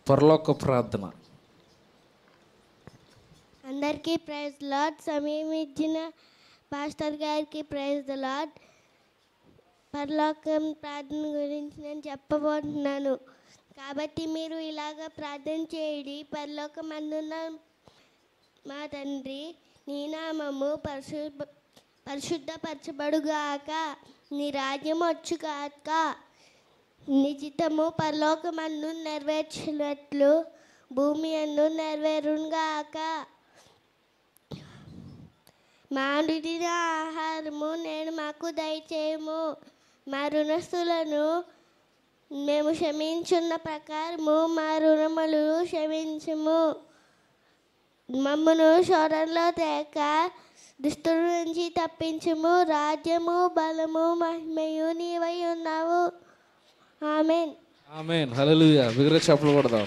పరలోక ప్రార్థన. అందరికీ ప్రైజ్ ద లార్డ్. సమయం ఇచ్చిన పాస్టర్ గారికి ప్రైజ్ ద లార్డ్. పరలోకం ప్రార్థన గురించి నేను చెప్పబోతున్నాను. కాబట్టి మీరు ఇలాగ ప్రార్థన చేయండి. పరలోకమందున్న మా తండ్రి, నీ నామము పరిశుద్ధపరచబడుగాక, నీ రాజ్యం వచ్చుగాక, నీ చిత్తము పరలోకమందు నెరవేర్చినట్లు భూమి అందు నెరవేరుగాక. మా అనుదిన ఆహారము నేడు మాకు దయచేయము. మా రుణస్తులను మేము క్షమించున్న ప్రకారము మా రుణములు క్షమించము. మమ్మను శోధనలో తేక దుష్టుల నుంచి తప్పించుము. రాజ్యము, బలము, మహిమయు నీవై ఉన్నావు. ఆమెన్. ఆమెన్. హల్లెలూయా. బిగ్గరగా చప్పట్లు కొడదాం.